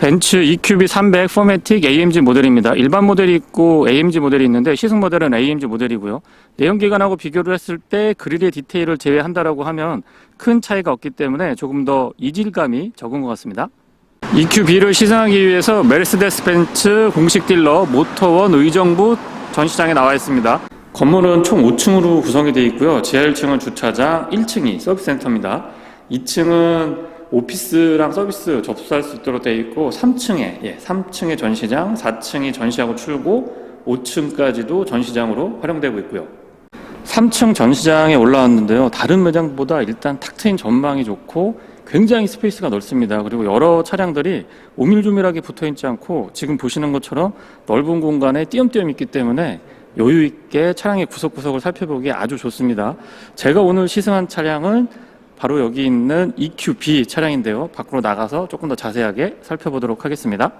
벤츠 EQB 300 포매틱 AMG 모델입니다. 일반 모델이 있고 AMG 모델이 있는데 시승 모델은 AMG 모델이고요. 내연기관하고 비교를 했을 때 그릴의 디테일을 제외한다라고 하면 큰 차이가 없기 때문에 조금 더 이질감이 적은 것 같습니다. EQB를 시승하기 위해서 메르세데스 벤츠 공식 딜러 모터원 의정부 전시장에 나와 있습니다. 건물은 총 5층으로 구성이 되어 있고요. 지하 1층은 주차장, 1층이 서비스 센터입니다. 2층은 오피스랑 서비스 접수할 수 있도록 되어 있고 3층에 전시장, 4층이 전시하고 출고, 5층까지도 전시장으로 활용되고 있고요. 3층 전시장에 올라왔는데요. 다른 매장보다 일단 탁 트인 전망이 좋고 굉장히 스페이스가 넓습니다. 그리고 여러 차량들이 오밀조밀하게 붙어있지 않고 지금 보시는 것처럼 넓은 공간에 띄엄띄엄 있기 때문에 여유 있게 차량의 구석구석을 살펴보기 아주 좋습니다. 제가 오늘 시승한 차량은 바로 여기 있는 EQB 차량인데요. 밖으로 나가서 조금 더 자세하게 살펴보도록 하겠습니다.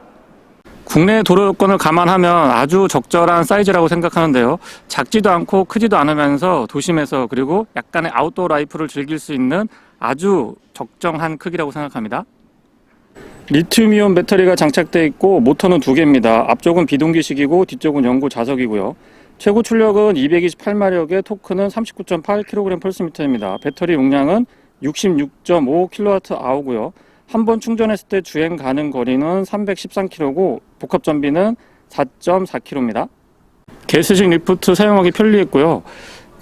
국내 도로 여건을 감안하면 아주 적절한 사이즈라고 생각하는데요. 작지도 않고 크지도 않으면서 도심에서 그리고 약간의 아웃도어 라이프를 즐길 수 있는 아주 적정한 크기라고 생각합니다. 리튬이온 배터리가 장착되어 있고 모터는 2개입니다. 앞쪽은 비동기식이고 뒤쪽은 연고 자석이고요. 최고 출력은 228마력에 토크는 39.8kg/S입니다. 배터리 용량은 66.5kWh고요. 한 번 충전했을 때 주행 가능 거리는 313km고 복합 전비는 4.4km입니다. 게스식 리프트 사용하기 편리했고요.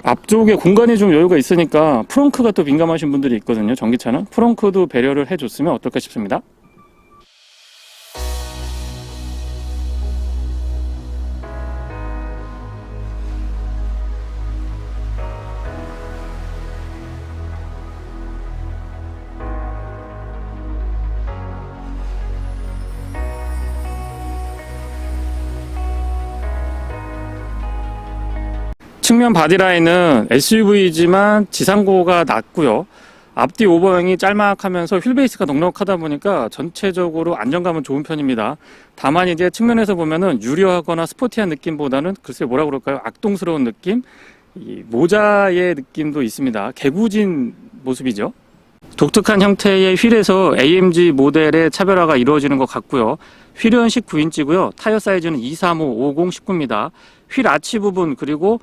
앞쪽에 공간이 좀 여유가 있으니까 프렁크가 또 민감하신 분들이 있거든요. 전기차는 프렁크도 배려를 해줬으면 어떨까 싶습니다. 측면 바디라인은 SUV이지만 지상고가 낮고요. 앞뒤 오버형이 짤막하면서 휠베이스가 넉넉하다 보니까 전체적으로 안정감은 좋은 편입니다. 다만 이제 측면에서 보면은 유려하거나 스포티한 느낌보다는 글쎄 뭐라 그럴까요? 악동스러운 느낌? 이 모자의 느낌도 있습니다. 개구진 모습이죠. 독특한 형태의 휠에서 AMG 모델의 차별화가 이루어지는 것 같고요. 휠은 19인치고요. 타이어 사이즈는 235, 50, 19입니다. 휠 아치 부분 그리고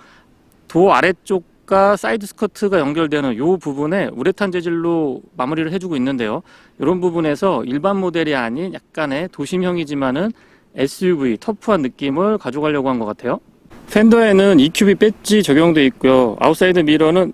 도 아래쪽과 사이드 스커트가 연결되는 이 부분에 우레탄 재질로 마무리를 해주고 있는데요. 이런 부분에서 일반 모델이 아닌 약간의 도심형이지만은 SUV 터프한 느낌을 가져가려고 한 것 같아요. 팬더에는 EQB 배지 적용되어 있고요. 아웃사이드 미러는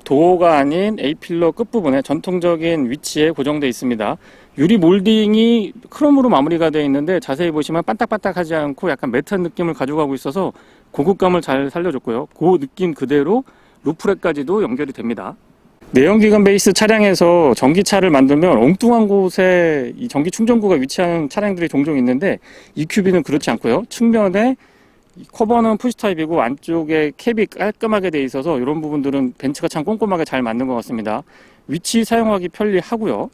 도어가 아닌 A필러 끝부분에 전통적인 위치에 고정되어 있습니다. 유리 몰딩이 크롬으로 마무리가 되어 있는데 자세히 보시면 반딱반딱하지 않고 약간 매트한 느낌을 가져가고 있어서 고급감을 잘 살려줬고요. 그 느낌 그대로 루프렉까지도 연결이 됩니다. 내연기관 베이스 차량에서 전기차를 만들면 엉뚱한 곳에 이 전기 충전구가 위치하는 차량들이 종종 있는데 EQB는 그렇지 않고요. 측면에 커버는 푸시 타입이고 안쪽에 캡이 깔끔하게 되어 있어서 이런 부분들은 벤츠가 참 꼼꼼하게 잘 만든 것 같습니다. 위치 사용하기 편리하고요.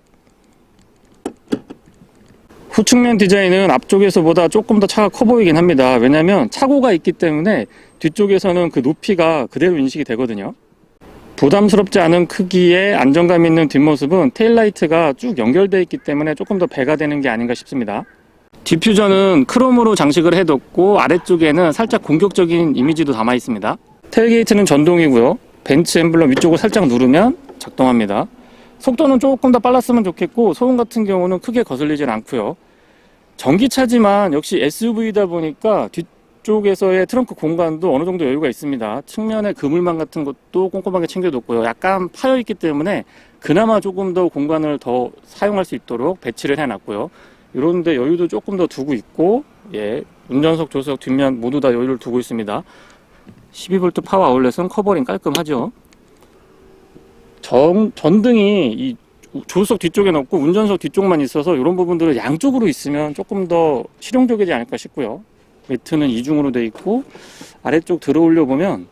후측면 디자인은 앞쪽에서보다 조금 더 차가 커 보이긴 합니다. 왜냐하면 차고가 있기 때문에 뒤쪽에서는 그 높이가 그대로 인식이 되거든요. 부담스럽지 않은 크기의 안정감 있는 뒷모습은 테일라이트가 쭉 연결되어 있기 때문에 조금 더 배가 되는 게 아닌가 싶습니다. 디퓨저는 크롬으로 장식을 해뒀고 아래쪽에는 살짝 공격적인 이미지도 담아 있습니다. 테일게이트는 전동이고요. 벤츠 엠블럼 위쪽을 살짝 누르면 작동합니다. 속도는 조금 더 빨랐으면 좋겠고 소음 같은 경우는 크게 거슬리진 않고요. 전기차지만 역시 SUV이다 보니까 뒤쪽에서의 트렁크 공간도 어느 정도 여유가 있습니다. 측면에 그물망 같은 것도 꼼꼼하게 챙겨뒀고요. 약간 파여있기 때문에 그나마 조금 더 공간을 더 사용할 수 있도록 배치를 해놨고요. 이런데 여유도 조금 더 두고 있고, 운전석, 조수석, 뒷면 모두 다 여유를 두고 있습니다. 12V 파워 아울렛은 커버링 깔끔하죠. 전등이 이 조수석 뒤쪽에 없고 운전석 뒤쪽만 있어서 이런 부분들은 양쪽으로 있으면 조금 더 실용적이지 않을까 싶고요. 매트는 이중으로 되어 있고 아래쪽 들어올려 보면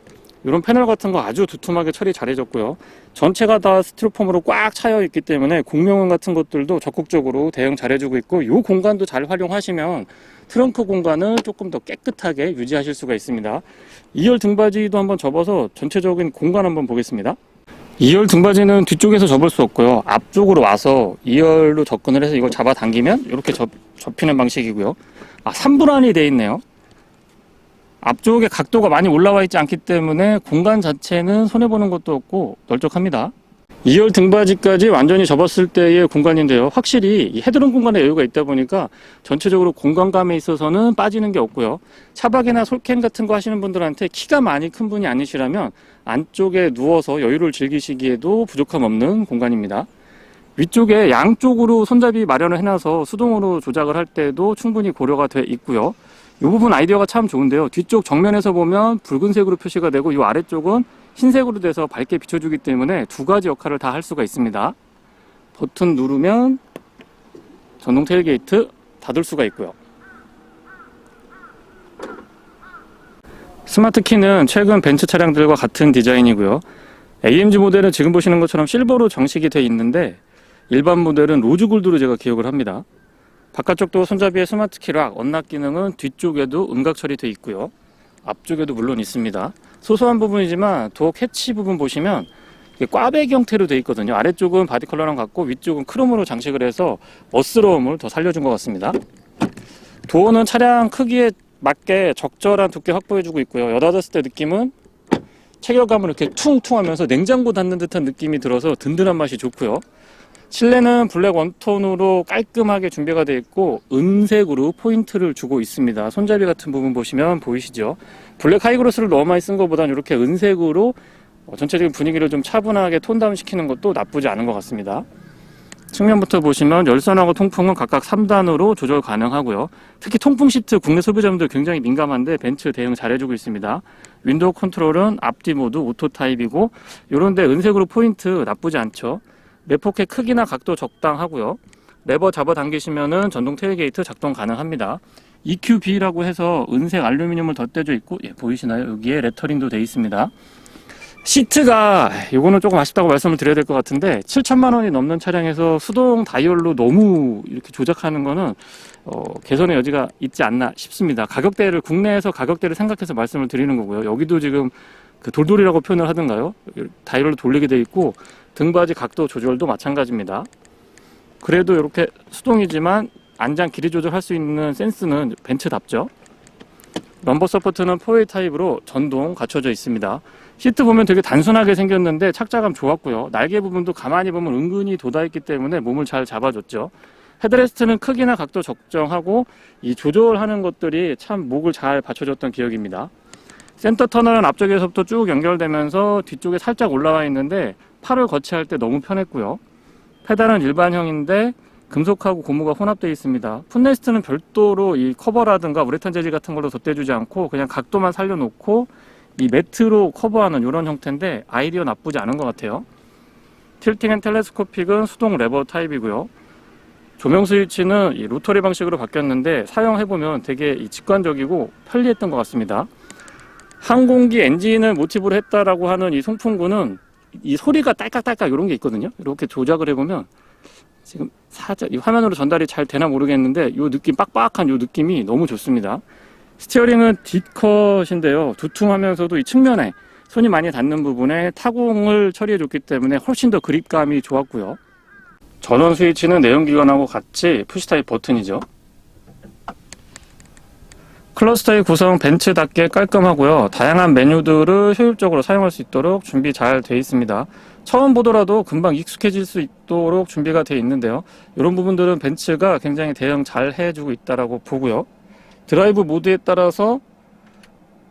이런 패널 같은 거 아주 두툼하게 처리 잘해졌고요. 전체가 다 스티로폼으로 꽉 차여 있기 때문에 공명음 같은 것들도 적극적으로 대응 잘해주고 있고 이 공간도 잘 활용하시면 트렁크 공간을 조금 더 깨끗하게 유지하실 수가 있습니다. 2열 등받이도 한번 접어서 전체적인 공간 한번 보겠습니다. 2열 등받이는 뒤쪽에서 접을 수 없고요. 앞쪽으로 와서 2열로 접근을 해서 이걸 잡아당기면 이렇게 접히는 방식이고요. 3분할이 되어 있네요. 앞쪽에 각도가 많이 올라와 있지 않기 때문에 공간 자체는 손해보는 것도 없고 널쩍합니다. 2열 등받이까지 완전히 접었을 때의 공간인데요. 확실히 이 헤드룸 공간에 여유가 있다 보니까 전체적으로 공간감에 있어서는 빠지는 게 없고요. 차박이나 솔캠 같은 거 하시는 분들한테 키가 많이 큰 분이 아니시라면 안쪽에 누워서 여유를 즐기시기에도 부족함 없는 공간입니다. 위쪽에 양쪽으로 손잡이 마련을 해놔서 수동으로 조작을 할 때도 충분히 고려가 돼 있고요. 이 부분 아이디어가 참 좋은데요. 뒤쪽 정면에서 보면 붉은색으로 표시가 되고 이 아래쪽은 흰색으로 돼서 밝게 비춰주기 때문에 두 가지 역할을 다 할 수가 있습니다. 버튼 누르면 전동 테일게이트 닫을 수가 있고요. 스마트 키는 최근 벤츠 차량들과 같은 디자인이고요. AMG 모델은 지금 보시는 것처럼 실버로 정식이 되어 있는데 일반 모델은 로즈 골드로 제가 기억을 합니다. 바깥쪽도 손잡이에 스마트 키락, 언락 기능은 뒤쪽에도 음각 처리되어 있고요. 앞쪽에도 물론 있습니다. 소소한 부분이지만 도어 캐치 부분 보시면 꽈배기 형태로 되어 있거든요. 아래쪽은 바디 컬러랑 같고 위쪽은 크롬으로 장식을 해서 멋스러움을 더 살려준 것 같습니다. 도어는 차량 크기에 맞게 적절한 두께 확보해주고 있고요. 여닫았을 때 느낌은 체결감을 이렇게 퉁퉁하면서 냉장고 닫는 듯한 느낌이 들어서 든든한 맛이 좋고요. 실내는 블랙 원톤으로 깔끔하게 준비가 되어 있고 은색으로 포인트를 주고 있습니다. 손잡이 같은 부분 보시면 보이시죠? 블랙 하이그로스를 너무 많이 쓴 것보다는 이렇게 은색으로 전체적인 분위기를 좀 차분하게 톤다운 시키는 것도 나쁘지 않은 것 같습니다. 측면부터 보시면 열선하고 통풍은 각각 3단으로 조절 가능하고요. 특히 통풍 시트 국내 소비자분들 굉장히 민감한데 벤츠 대응 잘해주고 있습니다. 윈도우 컨트롤은 앞뒤 모두 오토 타입이고 이런데 은색으로 포인트 나쁘지 않죠. 내포켓 크기나 각도 적당하고요. 레버 잡아당기시면은 전동 테일게이트 작동 가능합니다. EQB라고 해서 은색 알루미늄을 덧대져 있고 보이시나요? 여기에 레터링도 되어 있습니다. 시트가 이거는 조금 아쉽다고 말씀을 드려야 될 것 같은데 7천만 원이 넘는 차량에서 수동 다이얼로 너무 이렇게 조작하는 거는 개선의 여지가 있지 않나 싶습니다. 가격대를 국내에서 가격대를 생각해서 말씀을 드리는 거고요. 여기도 지금 그 돌돌이라고 표현을 하던가요? 다이얼로 돌리게 돼 있고 등받이 각도 조절도 마찬가지입니다. 그래도 이렇게 수동이지만 안장 길이 조절할 수 있는 센스는 벤츠답죠. 럼버 서포트는 4웨이 타입으로 전동 갖춰져 있습니다. 시트 보면 되게 단순하게 생겼는데 착자감 좋았고요. 날개 부분도 가만히 보면 은근히 돋아있기 때문에 몸을 잘 잡아줬죠. 헤드레스트는 크기나 각도 적정하고 이 조절하는 것들이 참 목을 잘 받쳐줬던 기억입니다. 센터 터널은 앞쪽에서부터 쭉 연결되면서 뒤쪽에 살짝 올라와 있는데 팔을 거치할 때 너무 편했고요. 페달은 일반형인데 금속하고 고무가 혼합되어 있습니다. 풋레스트는 별도로 이 커버라든가 우레탄 재질 같은 걸로 덧대주지 않고 그냥 각도만 살려놓고 이 매트로 커버하는 이런 형태인데 아이디어 나쁘지 않은 것 같아요. 틸팅 앤 텔레스코픽은 수동 레버 타입이고요. 조명 스위치는 이 로터리 방식으로 바뀌었는데 사용해보면 되게 직관적이고 편리했던 것 같습니다. 항공기 엔진을 모티브로 했다라고 하는 이 송풍구는 이 소리가 딸깍딸깍 이런 게 있거든요. 이렇게 조작을 해보면 지금 살짝 이 화면으로 전달이 잘 되나 모르겠는데 이 느낌 빡빡한 이 느낌이 너무 좋습니다. 스티어링은 D컷인데요. 두툼하면서도 이 측면에 손이 많이 닿는 부분에 타공을 처리해 줬기 때문에 훨씬 더 그립감이 좋았고요. 전원 스위치는 내연기관하고 같이 푸시타입 버튼이죠. 클러스터의 구성 벤츠답게 깔끔하고요. 다양한 메뉴들을 효율적으로 사용할 수 있도록 준비 잘 되어 있습니다. 처음 보더라도 금방 익숙해질 수 있도록 준비가 되어 있는데요. 이런 부분들은 벤츠가 굉장히 대응 잘 해주고 있다고 보고요. 드라이브 모드에 따라서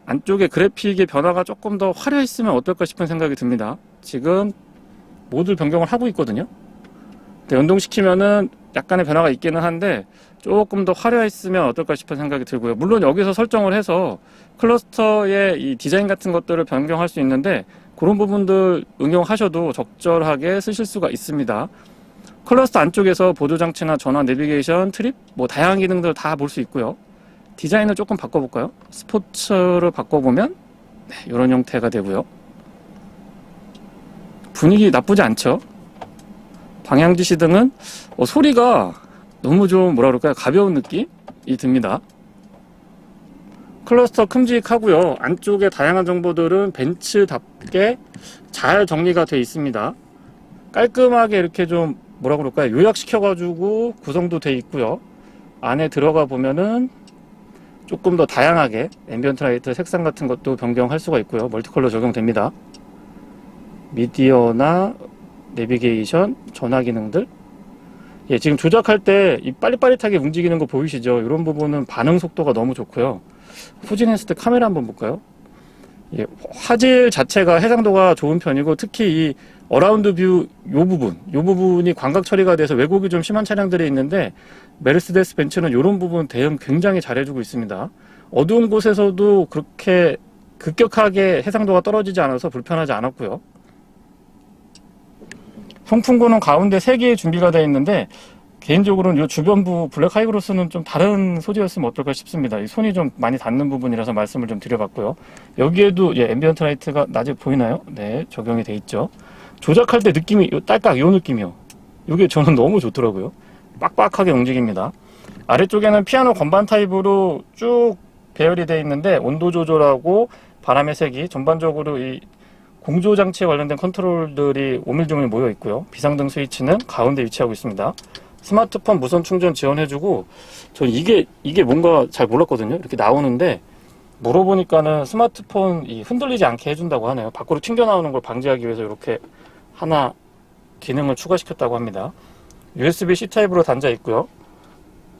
안쪽에 그래픽의 변화가 조금 더 화려했으면 어떨까 싶은 생각이 듭니다. 지금 모드 변경을 하고 있거든요. 연동시키면은 약간의 변화가 있기는 한데 조금 더 화려했으면 어떨까 싶은 생각이 들고요. 물론 여기서 설정을 해서 클러스터의 이 디자인 같은 것들을 변경할 수 있는데 그런 부분들 응용하셔도 적절하게 쓰실 수가 있습니다. 클러스터 안쪽에서 보조 장치나 전화, 내비게이션, 트립 뭐 다양한 기능들 다 볼 수 있고요. 디자인을 조금 바꿔볼까요? 스포츠를 바꿔보면 이런 형태가 되고요. 분위기 나쁘지 않죠? 방향지 시등은 소리가 너무 좀 뭐라 그럴까요? 가벼운 느낌이 듭니다. 클러스터 큼직하고요. 안쪽에 다양한 정보들은 벤츠답게 잘 정리가 되어 있습니다. 깔끔하게 이렇게 좀 뭐라 그럴까요? 요약시켜 가지고 구성도 되어 있고요. 안에 들어가 보면은 조금 더 다양하게 앰비언트 라이트 색상 같은 것도 변경할 수가 있고요. 멀티컬러 적용됩니다. 미디어나 내비게이션, 전화 기능들. 예, 지금 조작할 때 이 빠릿빠릿하게 움직이는 거 보이시죠? 이런 부분은 반응 속도가 너무 좋고요. 후진했을 때 카메라 한번 볼까요? 예, 화질 자체가 해상도가 좋은 편이고, 특히 이 어라운드 뷰 요 부분이 광각 처리가 돼서 왜곡이 좀 심한 차량들이 있는데, 메르세데스 벤츠는 이런 부분 대응 굉장히 잘해주고 있습니다. 어두운 곳에서도 그렇게 급격하게 해상도가 떨어지지 않아서 불편하지 않았고요. 송풍구는 가운데 3개 준비가 되어 있는데, 개인적으로는 이 주변부 블랙 하이그로스는 좀 다른 소재였으면 어떨까 싶습니다. 이 손이 좀 많이 닿는 부분이라서 말씀을 좀 드려봤고요. 여기에도 앰비언트 라이트가 낮에 보이나요? 네, 적용이 돼 있죠. 조작할 때 느낌이 딸깍 요 느낌이요. 이게 저는 너무 좋더라고요. 빡빡하게 움직입니다. 아래쪽에는 피아노 건반 타입으로 쭉 배열이 되어 있는데, 온도 조절하고 바람의 세기, 전반적으로 이 공조 장치에 관련된 컨트롤들이 오밀조밀 모여 있고요. 비상등 스위치는 가운데 위치하고 있습니다. 스마트폰 무선 충전 지원해주고, 전 이게 뭔가 잘 몰랐거든요. 이렇게 나오는데 물어보니까는 스마트폰 흔들리지 않게 해준다고 하네요. 밖으로 튕겨 나오는 걸 방지하기 위해서 이렇게 하나 기능을 추가시켰다고 합니다. USB-C 타입으로 단자 있고요.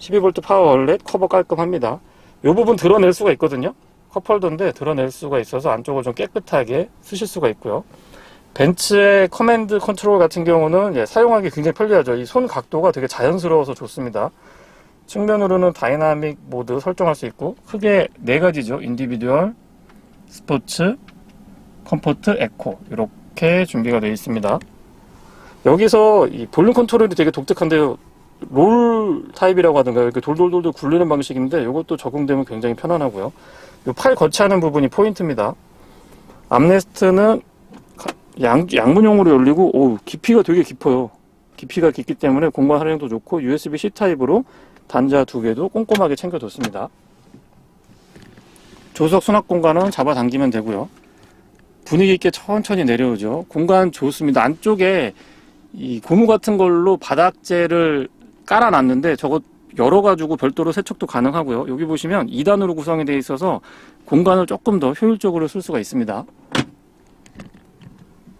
12V 파워 얼렛 커버 깔끔합니다. 이 부분 드러낼 수가 있거든요. 컵홀더인데 드러낼 수가 있어서 안쪽을 좀 깨끗하게 쓰실 수가 있고요. 벤츠의 커맨드 컨트롤 같은 경우는 사용하기 굉장히 편리하죠. 이 손 각도가 되게 자연스러워서 좋습니다. 측면으로는 다이나믹 모드 설정할 수 있고, 크게 4가지죠. 인디비듀얼, 스포츠, 컴포트, 에코, 이렇게 준비가 되어 있습니다. 여기서 이 볼륨 컨트롤이 되게 독특한데요. 롤 타입이라고 하던가 이렇게 돌돌돌돌 굴리는 방식인데, 이것도 적용되면 굉장히 편안하고요. 이 팔 거치하는 부분이 포인트입니다. 암레스트는 양문형으로 열리고, 깊이가 되게 깊어요. 깊이가 깊기 때문에 공간 활용도 좋고, USB-C 타입으로 단자 2개도 꼼꼼하게 챙겨뒀습니다. 조석 수납 공간은 잡아당기면 되고요. 분위기 있게 천천히 내려오죠. 공간 좋습니다. 안쪽에 이 고무 같은 걸로 바닥재를 깔아놨는데, 저거 열어가지고 별도로 세척도 가능하고요. 여기 보시면 2단으로 구성이 되어 있어서 공간을 조금 더 효율적으로 쓸 수가 있습니다.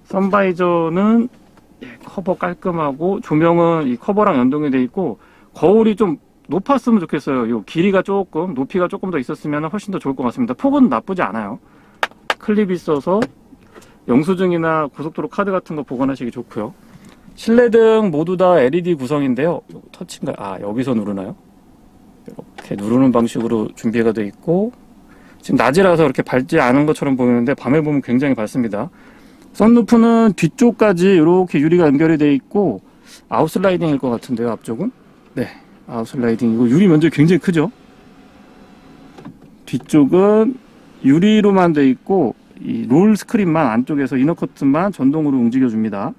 선바이저는 커버 깔끔하고, 조명은 이 커버랑 연동이 되어 있고, 거울이 좀 높았으면 좋겠어요. 이 길이가 조금, 높이가 조금 더 있었으면 훨씬 더 좋을 것 같습니다. 폭은 나쁘지 않아요. 클립이 있어서 영수증이나 고속도로 카드 같은 거 보관하시기 좋고요. 실내등 모두 다 LED 구성인데요. 터치인가? 여기서 누르나요? 이렇게 누르는 방식으로 준비가 되어 있고, 지금 낮이라서 이렇게 밝지 않은 것처럼 보이는데 밤에 보면 굉장히 밝습니다. 선루프는 뒤쪽까지 이렇게 유리가 연결이 되어 있고, 아웃슬라이딩일 것 같은데요. 앞쪽은? 네, 아웃슬라이딩이고, 유리 면적이 굉장히 크죠. 뒤쪽은 유리로만 되어 있고, 이 롤 스크린만 안쪽에서 이너커튼만 전동으로 움직여줍니다.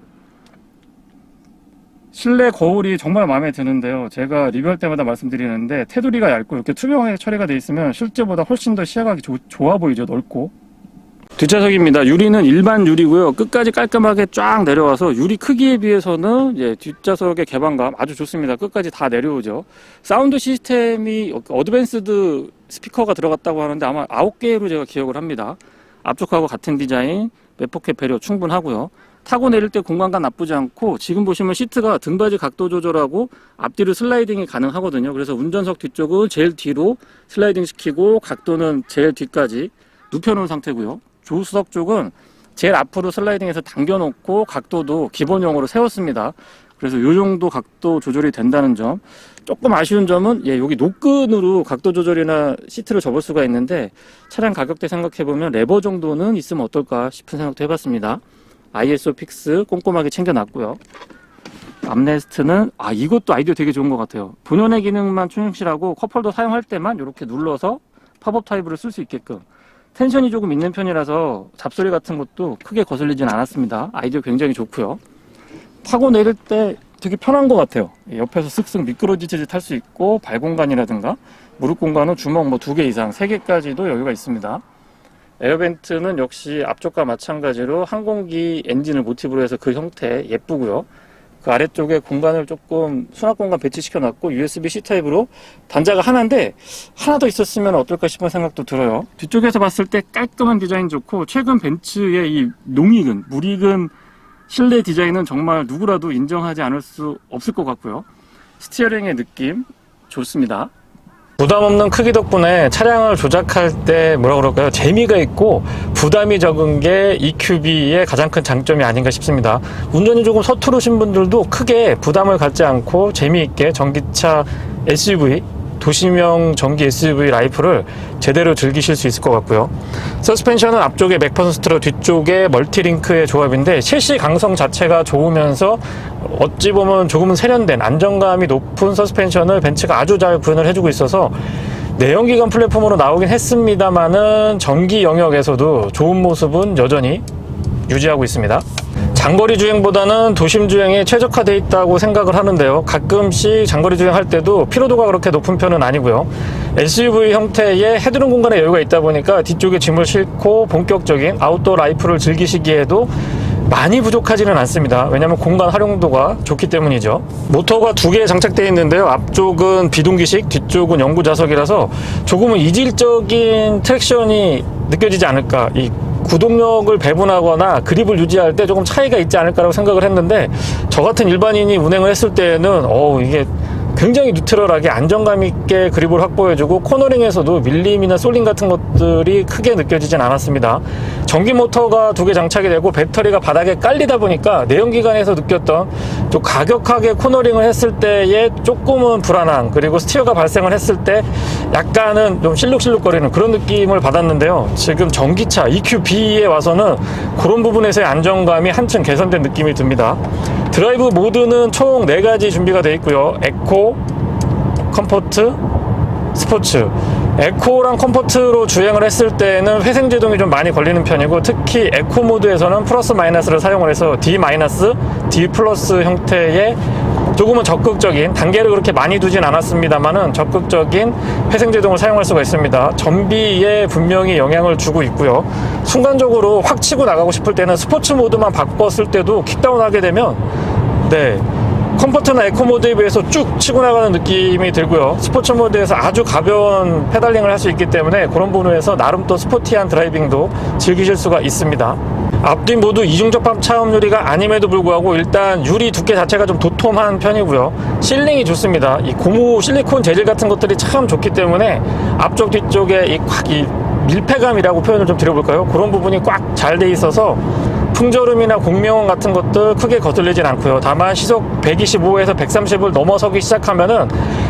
실내 거울이 정말 마음에 드는데요. 제가 리뷰할 때마다 말씀드리는데, 테두리가 얇고 이렇게 투명하게 처리가 되어 있으면 실제보다 훨씬 더 시야가 좋아 보이죠. 넓고. 뒷좌석입니다. 유리는 일반 유리고요. 끝까지 깔끔하게 쫙 내려와서 유리 크기에 비해서는 뒷좌석의 개방감 아주 좋습니다. 끝까지 다 내려오죠. 사운드 시스템이 어드밴스드 스피커가 들어갔다고 하는데, 아마 9개로 제가 기억을 합니다. 앞쪽하고 같은 디자인, 매포켓 배려 충분하고요. 타고 내릴 때 공간감 나쁘지 않고, 지금 보시면 시트가 등받이 각도 조절하고 앞뒤로 슬라이딩이 가능하거든요. 그래서 운전석 뒤쪽은 제일 뒤로 슬라이딩 시키고, 각도는 제일 뒤까지 눕혀놓은 상태고요. 조수석 쪽은 제일 앞으로 슬라이딩해서 당겨놓고 각도도 기본형으로 세웠습니다. 그래서 이 정도 각도 조절이 된다는 점. 조금 아쉬운 점은 여기 노끈으로 각도 조절이나 시트를 접을 수가 있는데, 차량 가격대 생각해보면 레버 정도는 있으면 어떨까 싶은 생각도 해봤습니다. ISO 픽스 꼼꼼하게 챙겨놨고요. 암레스트는 이것도 아이디어 되게 좋은 것 같아요. 본연의 기능만 충실하고, 컵홀더 사용할 때만 이렇게 눌러서 팝업 타입으로 쓸 수 있게끔 텐션이 조금 있는 편이라서 잡소리 같은 것도 크게 거슬리진 않았습니다. 아이디어 굉장히 좋고요. 타고 내릴 때 되게 편한 것 같아요. 옆에서 쓱쓱 미끄러지듯이 탈 수 있고, 발 공간이라든가 무릎 공간은 주먹 2개 이상, 3개까지도 여유가 있습니다. 에어벤트는 역시 앞쪽과 마찬가지로 항공기 엔진을 모티브로 해서 그 형태 예쁘고요. 그 아래쪽에 공간을 조금 수납 공간 배치시켜 놨고 USB-C 타입으로 단자가 하나인데 하나 더 있었으면 어떨까 싶은 생각도 들어요. 뒤쪽에서 봤을 때 깔끔한 디자인 좋고 최근 벤츠의 이 농익은 물익은 실내 디자인은 정말 누구라도 인정하지 않을 수 없을 것 같고요. 스티어링의 느낌 좋습니다. 부담 없는 크기 덕분에 차량을 조작할 때 뭐라 그럴까요? 재미가 있고 부담이 적은 게 EQB의 가장 큰 장점이 아닌가 싶습니다. 운전이 조금 서투르신 분들도 크게 부담을 갖지 않고 재미있게 전기차 SUV, 도시명 전기 SUV 라이프를 제대로 즐기실 수 있을 것 같고요. 서스펜션은 앞쪽에 맥퍼슨스트로 뒤쪽에 멀티링크의 조합인데 셰시 강성 자체가 좋으면서 어찌 보면 조금은 세련된 안정감이 높은 서스펜션을 벤츠가 아주 잘 구현을 해주고 있어서 내연기관 플랫폼으로 나오긴 했습니다만은 전기 영역에서도 좋은 모습은 여전히 유지하고 있습니다. 장거리 주행보다는 도심 주행에 최적화되어 있다고 생각을 하는데요. 가끔씩 장거리 주행할 때도 피로도가 그렇게 높은 편은 아니고요. SUV 형태의 헤드룸 공간에 여유가 있다 보니까 뒤쪽에 짐을 싣고 본격적인 아웃도어 라이프를 즐기시기에도 많이 부족하지는 않습니다. 왜냐하면 공간 활용도가 좋기 때문이죠. 모터가 2개 장착되어 있는데요. 앞쪽은 비동기식, 뒤쪽은 영구 자석이라서 조금은 이질적인 트랙션이 느껴지지 않을까. 이 구동력을 배분하거나 그립을 유지할 때 조금 차이가 있지 않을까라고 생각을 했는데 저 같은 일반인이 운행을 했을 때는 이게 굉장히 뉴트럴하게 안정감 있게 그립을 확보해주고 코너링에서도 밀림이나 쏠림 같은 것들이 크게 느껴지진 않았습니다. 전기 모터가 2개 장착이 되고 배터리가 바닥에 깔리다 보니까 내연기관에서 느꼈던 좀 가격하게 코너링을 했을 때의 조금은 불안함, 그리고 스티어가 발생을 했을 때 약간은 좀 실룩실룩거리는 그런 느낌을 받았는데요. 지금 전기차 EQB에 와서는 그런 부분에서의 안정감이 한층 개선된 느낌이 듭니다. 드라이브 모드는 총 4가지 준비가 되어 있고요. 에코, 컴포트, 스포츠. 에코랑 컴포트로 주행을 했을 때는 회생 제동이 좀 많이 걸리는 편이고, 특히 에코 모드에서는 플러스 마이너스를 사용을 해서 D 마이너스, D 플러스 형태의 조금은 적극적인, 단계를 그렇게 많이 두진 않았습니다만은 적극적인 회생 제동을 사용할 수가 있습니다. 전비에 분명히 영향을 주고 있고요. 순간적으로 확 치고 나가고 싶을 때는 스포츠 모드만 바꿨을 때도 킥다운 하게 되면 컴포트나 에코 모드에 비해서 쭉 치고 나가는 느낌이 들고요. 스포츠 모드에서 아주 가벼운 페달링을 할 수 있기 때문에 그런 부분에서 나름 또 스포티한 드라이빙도 즐기실 수가 있습니다. 앞뒤 모두 이중접합 차음 유리가 아님에도 불구하고 일단 유리 두께 자체가 좀 도톰한 편이고요. 실링이 좋습니다. 이 고무 실리콘 재질 같은 것들이 참 좋기 때문에 앞쪽 뒤쪽에 이 밀폐감이라고 표현을 좀 드려볼까요? 그런 부분이 꽉 잘 돼 있어서 풍절음이나 공명음 같은 것들 크게 거슬리진 않고요. 다만 시속 125에서 130을 넘어서기 시작하면은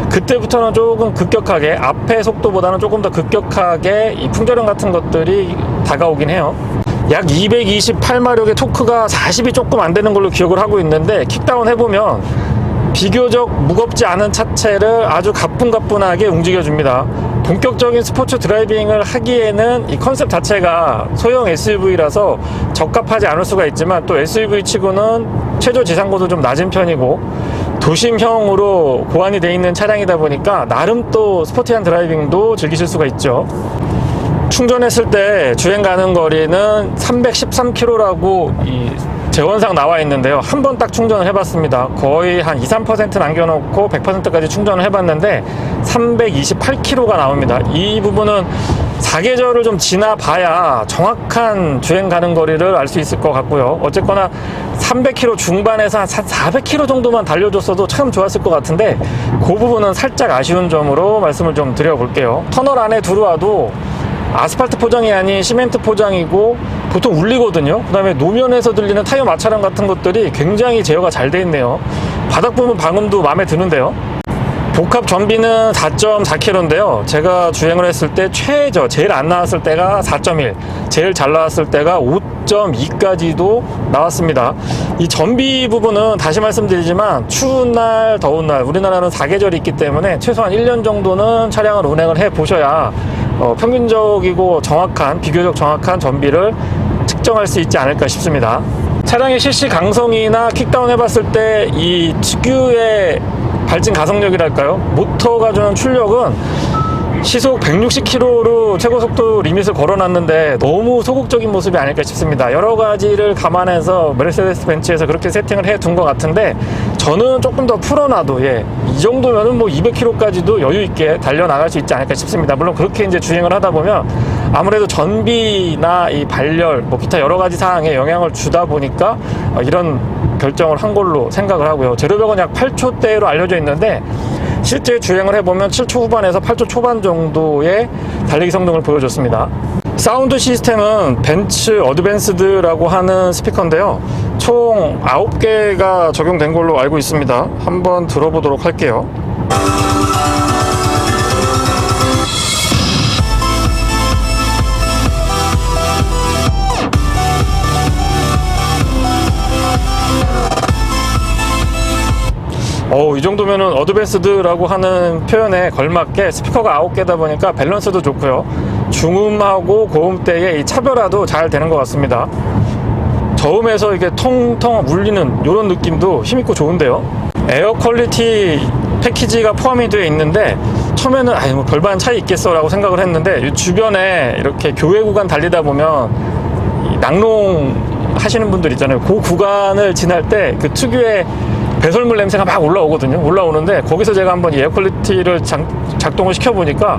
그때부터는 조금 급격하게, 앞의 속도보다는 조금 더 급격하게 이 풍절음 같은 것들이 다가오긴 해요. 약 228마력의 토크가 40이 조금 안 되는 걸로 기억을 하고 있는데, 킥다운 해보면 비교적 무겁지 않은 차체를 아주 가뿐가뿐하게 움직여줍니다. 본격적인 스포츠 드라이빙을 하기에는 이 컨셉 자체가 소형 SUV라서 적합하지 않을 수가 있지만, 또 SUV 치고는 최저 지상고도 좀 낮은 편이고 도심형으로 고안이 되어 있는 차량이다 보니까 나름 또 스포티한 드라이빙도 즐기실 수가 있죠. 충전했을 때 주행 가는 거리는 313km라고 재원상 나와 있는데요. 한 번 딱 충전을 해봤습니다. 거의 한 2-3% 남겨놓고 100%까지 충전을 해봤는데 328km가 나옵니다. 이 부분은 사계절을 좀 지나봐야 정확한 주행 가는 거리를 알 수 있을 것 같고요. 어쨌거나 300km 중반에서 한 400km 정도만 달려줬어도 참 좋았을 것 같은데, 그 부분은 살짝 아쉬운 점으로 말씀을 좀 드려볼게요. 터널 안에 들어와도 아스팔트 포장이 아닌 시멘트 포장이고 보통 울리거든요. 그 다음에 노면에서 들리는 타이어 마찰음 같은 것들이 굉장히 제어가 잘 돼 있네요. 바닥 부분 방음도 마음에 드는데요. 복합 전비는 4.4km인데요. 제가 주행을 했을 때 최저, 제일 안 나왔을 때가 4.1, 제일 잘 나왔을 때가 5.2까지도 나왔습니다. 이 전비 부분은 다시 말씀드리지만 추운 날, 더운 날, 우리나라는 4계절이 있기 때문에 최소한 1년 정도는 차량을 운행을 해 보셔야 평균적이고 정확한, 비교적 정확한 전비를 측정할 수 있지 않을까 싶습니다. 차량의 실시 강성이나 킥다운 해봤을 때 이 특유의 발진 가속력이랄까요? 모터가 주는 출력은 시속 160km로 최고속도 리밋을 걸어놨는데 너무 소극적인 모습이 아닐까 싶습니다. 여러 가지를 감안해서 메르세데스 벤츠에서 그렇게 세팅을 해둔 것 같은데, 저는 조금 더 풀어놔도 이 정도면은 뭐 200km까지도 여유 있게 달려나갈 수 있지 않을까 싶습니다. 물론 그렇게 이제 주행을 하다 보면 아무래도 전비나 이 발열, 뭐 기타 여러 가지 사항에 영향을 주다 보니까 이런 결정을 한 걸로 생각을 하고요. 제로백은 약 8초대로 알려져 있는데, 실제 주행을 해보면 7초 후반에서 8초 초반 정도의 달리기 성능을 보여줬습니다. 사운드 시스템은 벤츠 어드밴스드라고 하는 스피커인데요, 총 9개가 적용된 걸로 알고 있습니다. 한번 들어보도록 할게요. 이 정도면은 어드밴스드라고 하는 표현에 걸맞게 스피커가 9개다 보니까 밸런스도 좋고요, 중음하고 고음대의 이 차별화도 잘 되는 것 같습니다. 저음에서 이게 통통 울리는 이런 느낌도 힘있고 좋은데요. 에어 퀄리티 패키지가 포함이 되어 있는데, 처음에는 뭐 별반 차이 있겠어 라고 생각을 했는데, 주변에 이렇게 교외 구간 달리다 보면 낙농 하시는 분들 있잖아요. 그 구간을 지날 때 그 특유의 배설물 냄새가 막 올라오는데, 거기서 제가 한번 이 에어 퀄리티를 작동을 시켜보니까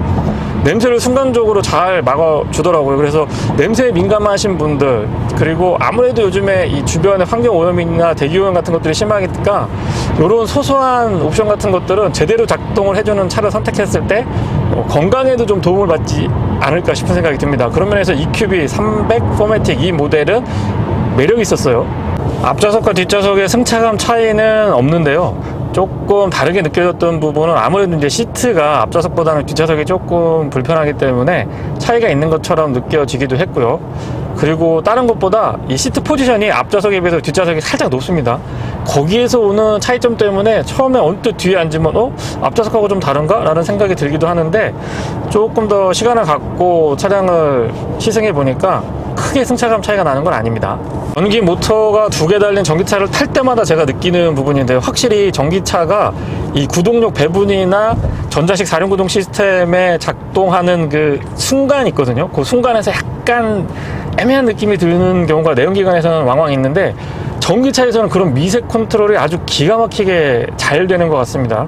냄새를 순간적으로 잘 막아주더라고요. 그래서 냄새에 민감하신 분들, 그리고 아무래도 요즘에 이 주변의 환경 오염이나 대기 오염 같은 것들이 심하니까 이런 소소한 옵션 같은 것들은 제대로 작동을 해주는 차를 선택했을 때 건강에도 좀 도움을 받지 않을까 싶은 생각이 듭니다. 그런 면에서 EQB 300 4매틱 이 모델은 매력이 있었어요. 앞좌석과 뒷좌석의 승차감 차이는 없는데요, 조금 다르게 느껴졌던 부분은 아무래도 이제 시트가 앞좌석보다는 뒷좌석이 조금 불편하기 때문에 차이가 있는 것처럼 느껴지기도 했고요. 그리고 다른 것보다 이 시트 포지션이 앞좌석에 비해서 뒷좌석이 살짝 높습니다. 거기에서 오는 차이점 때문에 처음에 언뜻 뒤에 앉으면 앞좌석하고 좀 다른가? 라는 생각이 들기도 하는데, 조금 더 시간을 갖고 차량을 시승해 보니까 크게 승차감 차이가 나는 건 아닙니다. 전기 모터가 2개 달린 전기차를 탈 때마다 제가 느끼는 부분인데요, 확실히 전기차가 이 구동력 배분이나 전자식 4륜구동 시스템에 작동하는 그 순간이 있거든요. 그 순간에서 약간 애매한 느낌이 드는 경우가 내연기관에서는 왕왕 있는데, 전기차에서는 그런 미세 컨트롤이 아주 기가 막히게 잘 되는 것 같습니다.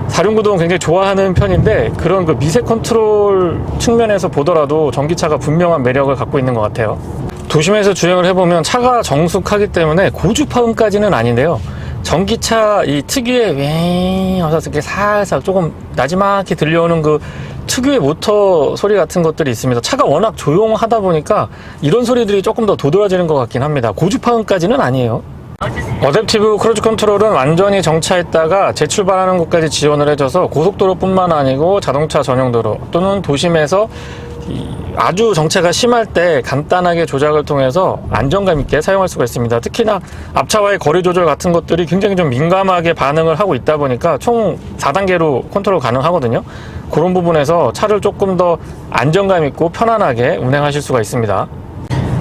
4륜구동 굉장히 좋아하는 편인데, 그런 그 미세 컨트롤 측면에서 보더라도 전기차가 분명한 매력을 갖고 있는 것 같아요. 도심에서 주행을 해보면 차가 정숙하기 때문에 고주파음까지는 아닌데요, 전기차 이 특유의 웽 하면서 이렇게 살살 조금 나지막히 들려오는 그 특유의 모터 소리 같은 것들이 있습니다. 차가 워낙 조용하다 보니까 이런 소리들이 조금 더 도드라지는 것 같긴 합니다. 고주파음까지는 아니에요. 어댑티브 크루즈 컨트롤은 완전히 정차했다가 재출발하는 곳까지 지원을 해줘서 고속도로뿐만 아니고 자동차 전용도로 또는 도심에서 아주 정체가 심할 때 간단하게 조작을 통해서 안정감 있게 사용할 수가 있습니다. 특히나 앞차와의 거리 조절 같은 것들이 굉장히 좀 민감하게 반응을 하고 있다 보니까 총 4단계로 컨트롤 가능하거든요. 그런 부분에서 차를 조금 더 안정감 있고 편안하게 운행하실 수가 있습니다.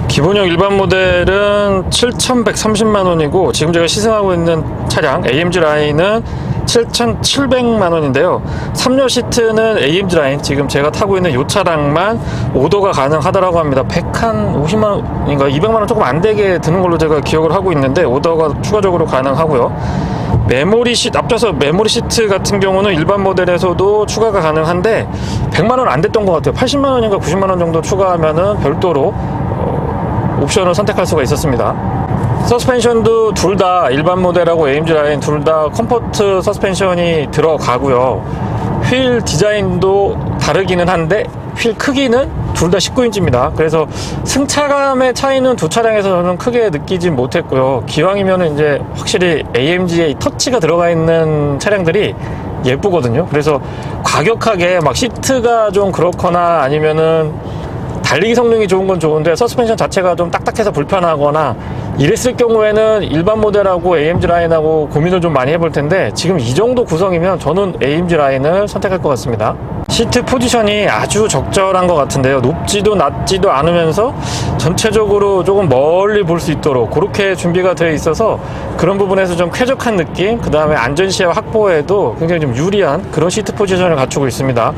기본형 일반 모델은 7,130만원이고 지금 제가 시승하고 있는 차량 AMG 라인은 7,700만원인데요 3열 시트는 AMG 라인 지금 제가 타고 있는 이 차량만 오더가 가능하다라고 합니다. 150만원인가 200만원 조금 안되게 드는 걸로 제가 기억을 하고 있는데 오더가 추가적으로 가능하고요. 메모리 시트, 앞좌석 메모리 시트 같은 경우는 일반 모델에서도 추가가 가능한데 100만원 안 됐던 것 같아요. 80만원인가 90만원 정도 추가하면은 별도로 옵션을 선택할 수가 있었습니다. 서스펜션도 둘 다 일반 모델하고 AMG 라인 둘 다 컴포트 서스펜션이 들어가고요. 휠 디자인도 다르기는 한데 휠 크기는 둘 다 19인치입니다. 그래서 승차감의 차이는 두 차량에서 저는 크게 느끼진 못했고요. 기왕이면 이제 확실히 AMG에 터치가 들어가 있는 차량들이 예쁘거든요. 그래서 과격하게 막 시트가 좀 그렇거나 아니면은 달리기 성능이 좋은 건 좋은데 서스펜션 자체가 좀 딱딱해서 불편하거나 이랬을 경우에는 일반 모델하고 AMG 라인하고 고민을 좀 많이 해볼 텐데 지금 이 정도 구성이면 저는 AMG 라인을 선택할 것 같습니다. 시트 포지션이 아주 적절한 것 같은데요. 높지도 낮지도 않으면서 전체적으로 조금 멀리 볼 수 있도록 그렇게 준비가 되어 있어서 그런 부분에서 좀 쾌적한 느낌, 그 다음에 안전시야 확보에도 굉장히 좀 유리한 그런 시트 포지션을 갖추고 있습니다.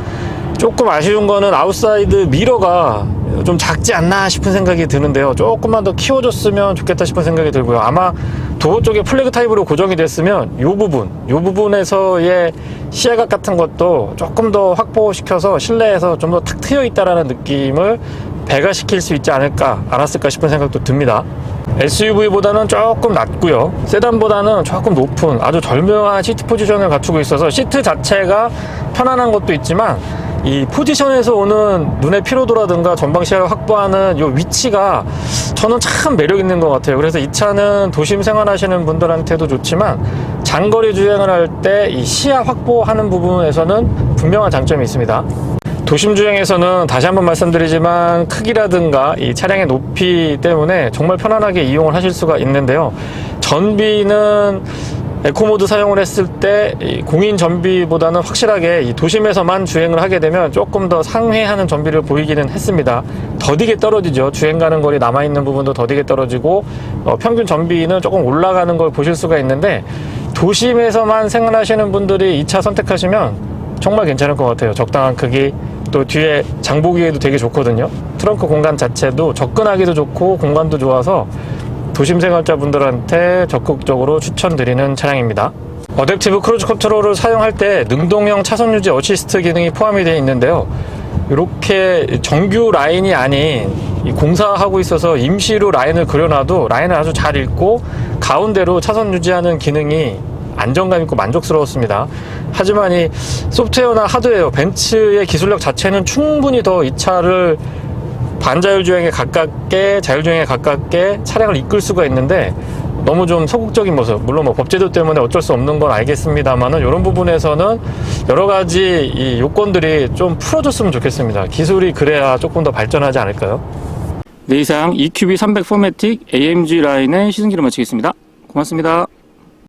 조금 아쉬운 거는 아웃사이드 미러가 좀 작지 않나 싶은 생각이 드는데요. 조금만 더 키워줬으면 좋겠다 싶은 생각이 들고요. 아마 도어 쪽에 플래그 타입으로 고정이 됐으면 이 부분에서의 시야각 같은 것도 조금 더 확보시켜서 실내에서 좀 더 탁 트여 있다라는 느낌을 배가시킬 수 있지 않았을까 싶은 생각도 듭니다. SUV보다는 조금 낮고요. 세단보다는 조금 높은 아주 절묘한 시트 포지션을 갖추고 있어서 시트 자체가 편안한 것도 있지만 이 포지션에서 오는 눈의 피로도라든가 전방 시야를 확보하는 이 위치가 저는 참 매력 있는 것 같아요. 그래서 이 차는 도심 생활하시는 분들한테도 좋지만 장거리 주행을 할 때 이 시야 확보하는 부분에서는 분명한 장점이 있습니다. 도심 주행에서는 다시 한번 말씀드리지만 크기라든가 이 차량의 높이 때문에 정말 편안하게 이용을 하실 수가 있는데요. 전비는 에코모드 사용을 했을 때 공인 전비보다는 확실하게 이 도심에서만 주행을 하게 되면 조금 더 상회하는 전비를 보이기는 했습니다. 더디게 떨어지죠. 주행 가는 거리 남아있는 부분도 더디게 떨어지고 평균 전비는 조금 올라가는 걸 보실 수가 있는데 도심에서만 생활하시는 분들이 이 차 선택하시면 정말 괜찮을 것 같아요. 적당한 크기, 또 뒤에 장보기에도 되게 좋거든요. 트렁크 공간 자체도 접근하기도 좋고 공간도 좋아서 도심 생활자분들한테 적극적으로 추천드리는 차량입니다. 어댑티브 크루즈 컨트롤을 사용할 때 능동형 차선 유지 어시스트 기능이 포함이 되어 있는데요. 이렇게 정규 라인이 아닌 공사하고 있어서 임시로 라인을 그려놔도 라인을 아주 잘 읽고 가운데로 차선 유지하는 기능이 안정감 있고 만족스러웠습니다. 하지만 이 소프트웨어나 하드웨어, 벤츠의 기술력 자체는 충분히 더 이 차를 반자율 주행에 가깝게, 자율주행에 가깝게 차량을 이끌 수가 있는데 너무 좀 소극적인 모습, 물론 뭐 법제도 때문에 어쩔 수 없는 건 알겠습니다만은 이런 부분에서는 여러 가지 이 요건들이 좀 풀어줬으면 좋겠습니다. 기술이 그래야 조금 더 발전하지 않을까요? 네, 이상 EQB 300 포매틱 AMG 라인의 시승기를 마치겠습니다. 고맙습니다.